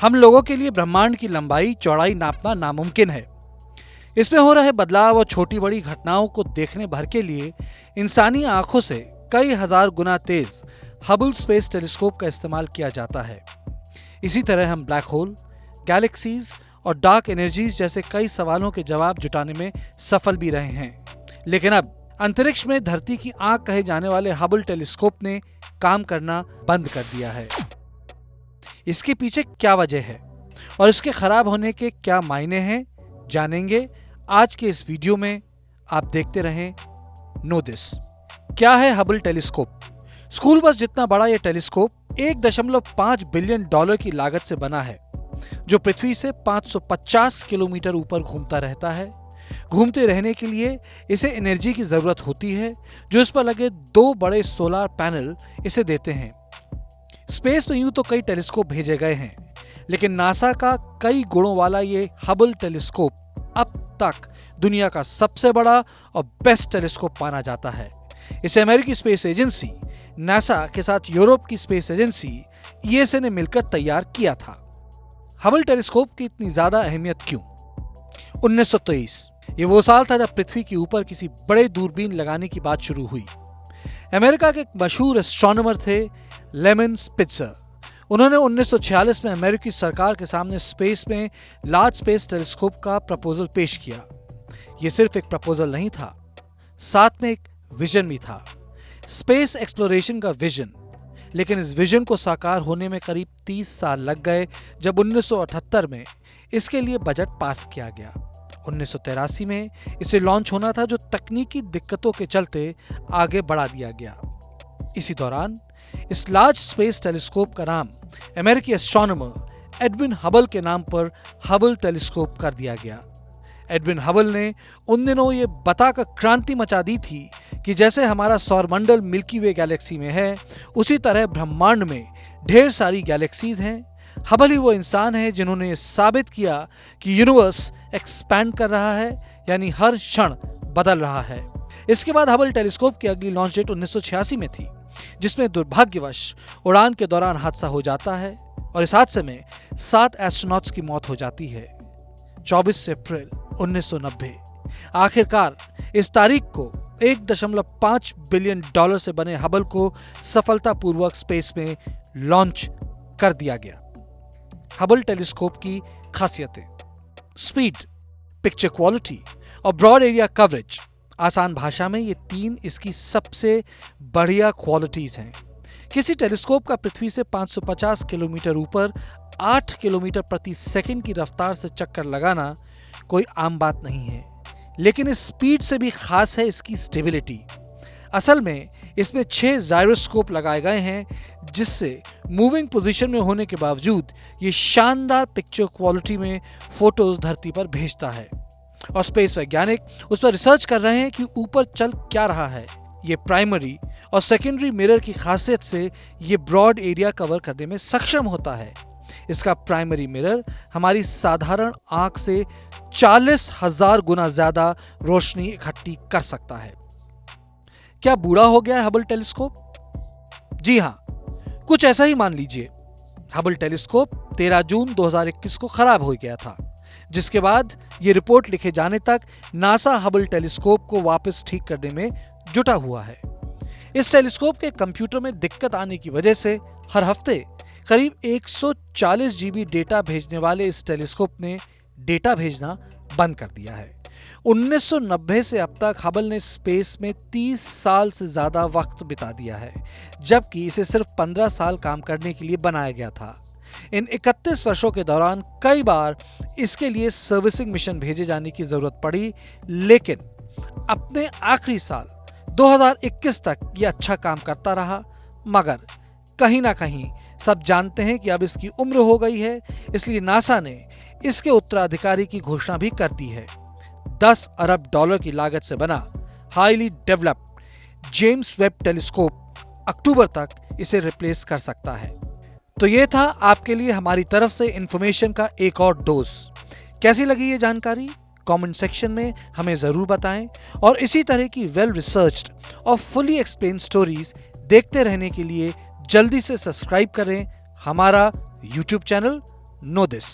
हम लोगों के लिए ब्रह्मांड की लंबाई चौड़ाई नापना नामुमकिन है। इसमें हो रहे बदलाव और छोटी बड़ी घटनाओं को देखने भर के लिए इंसानी आंखों से कई हजार गुना तेज हबल स्पेस टेलीस्कोप का इस्तेमाल किया जाता है। इसी तरह हम ब्लैक होल, गैलेक्सीज और डार्क एनर्जीज जैसे कई सवालों के जवाब जुटाने में सफल भी रहे हैं। लेकिन अब अंतरिक्ष में धरती की आंख कहे जाने वाले हबल टेलीस्कोप ने काम करना बंद कर दिया है। इसके पीछे क्या वजह है और इसके खराब होने के क्या मायने हैं, जानेंगे आज के इस वीडियो में। आप देखते रहें नो दिस। क्या है हबल टेलीस्कोप? स्कूल बस जितना बड़ा यह टेलीस्कोप 1.5 बिलियन डॉलर की लागत से बना है, जो पृथ्वी से 550 किलोमीटर ऊपर घूमता रहता है। घूमते रहने के लिए इसे एनर्जी की जरूरत होती है, जो इस पर लगे 2 बड़े सोलर पैनल इसे देते हैं। स्पेस में यूं तो कई टेलीस्कोप भेजे गए हैं, लेकिन नासा का कई गुणों वाला ये हबल टेलीस्कोप अब तक दुनिया का सबसे बड़ा और बेस्ट टेलीस्कोप माना जाता है। इसे अमेरिकी स्पेस एजेंसी नासा के साथ यूरोप की स्पेस एजेंसी ईएसए ने मिलकर तैयार किया था। हबल टेलीस्कोप की इतनी ज्यादा अहमियत क्यों? 1923 ये वो साल था जब पृथ्वी के ऊपर किसी बड़े दूरबीन लगाने की बात शुरू हुई। अमेरिका के एक मशहूर एस्ट्रोनॉमर थे लेमन स्पिट्जर। उन्होंने 1946 में अमेरिकी सरकार के सामने स्पेस में लार्ज स्पेस टेलीस्कोप का प्रपोजल पेश किया। यह सिर्फ एक प्रपोजल नहीं था, साथ में एक विजन भी था, स्पेस एक्सप्लोरेशन का विजन। लेकिन इस विजन को साकार होने में करीब 30 साल लग गए, जब 1978 में इसके लिए बजट पास किया गया। 1983 में इसे लॉन्च होना था, जो तकनीकी दिक्कतों के चलते आगे बढ़ा दिया गया। इसी दौरान इस लार्ज स्पेस टेलीस्कोप का नाम अमेरिकी एस्ट्रोनॉमर एडविन हबल के नाम पर हबल टेलीस्कोप कर दिया गया। एडविन हबल ने उन दिनों ये बताकर क्रांति मचा दी थी कि जैसे हमारा सौरमंडल मिल्की वे गैलेक्सी में है, उसी तरह ब्रह्मांड में ढेर सारी गैलेक्सीज हैं। हबल ही वो इंसान है जिन्होंने ये साबित किया कि यूनिवर्स एक्सपैंड कर रहा है, यानी हर क्षण बदल रहा है। इसके बाद हबल टेलीस्कोप की अगली लॉन्च डेट 1986 में थी, जिसमें दुर्भाग्यवश उड़ान के दौरान हादसा हो जाता है और इस हादसे में 7 एस्ट्रोनॉट्स की मौत हो जाती है। 24 अप्रैल 1990 आखिरकार इस तारीख को 1.5 बिलियन डॉलर से बने हबल को सफलतापूर्वक स्पेस में लॉन्च कर दिया गया। हबल टेलीस्कोप की खासियतें: स्पीड, पिक्चर क्वालिटी और ब्रॉड एरिया कवरेज। आसान भाषा में ये 3 इसकी सबसे बढ़िया क्वालिटीज हैं। किसी टेलीस्कोप का पृथ्वी से 550 किलोमीटर ऊपर 8 किलोमीटर प्रति सेकंड की रफ्तार से चक्कर लगाना कोई आम बात नहीं है, लेकिन इस स्पीड से भी खास है इसकी स्टेबिलिटी। असल में इसमें 6 जायरोस्कोप लगाए गए हैं, जिससे मूविंग पोजीशन में होने के बावजूद ये शानदार पिक्चर क्वालिटी में फोटोज धरती पर भेजता है। और स्पेस वैज्ञानिक उस पर रिसर्च कर रहे हैं कि ऊपर चल क्या रहा है। ये प्राइमरी और सेकेंडरी मिरर की खासियत से ये ब्रॉड एरिया कवर करने में सक्षम होता है। इसका प्राइमरी मिरर हमारी साधारण आंख से 40,000 गुना ज्यादा रोशनी इकट्ठी कर सकता है। क्या बूढ़ा हो गया है हबल टेलीस्कोप? जी हां, कुछ ऐसा ही मान लीजिए। हबल टेलीस्कोप 13 जून 2021 को खराब हो गया था, जिसके बाद ये रिपोर्ट लिखे जाने तक नासा हबल टेलीस्कोप को वापस ठीक करने में जुटा हुआ है। इस टेलीस्कोप के कंप्यूटर में दिक्कत आने की वजह से हर हफ्ते करीब 140 जीबी डेटा भेजने वाले इस टेलीस्कोप ने डेटा भेजना बंद कर दिया है। 1990 से अब तक हबल ने स्पेस में 30 साल से ज्यादा वक्त बिता दिया है, जबकि इसे सिर्फ 15 साल काम करने के लिए बनाया गया था। इन 31 वर्षों के दौरान कई बार इसके लिए सर्विसिंग मिशन भेजे जाने की जरूरत पड़ी, लेकिन अपने आखिरी साल 2021 तक यह अच्छा काम करता रहा। मगर कहीं ना कहीं सब जानते हैं कि अब इसकी उम्र हो गई है, इसलिए नासा ने इसके उत्तराधिकारी की घोषणा भी कर दी है। 10 अरब डॉलर की लागत से बना highly developed James Webb telescope अक्टूबर तक इसे रिप्लेस कर सकता है। तो ये था आपके लिए हमारी तरफ से इंफॉर्मेशन का एक और डोज। कैसी लगी ये जानकारी? कमेंट सेक्शन में हमें जरूर बताएं और इसी तरह की वेल रिसर्च्ड और फुली एक्सप्लेन स्टोरीज देखते रहने के लिए जल्दी से सब्सक्राइब करें हमारा YouTube चैनल नो दिस।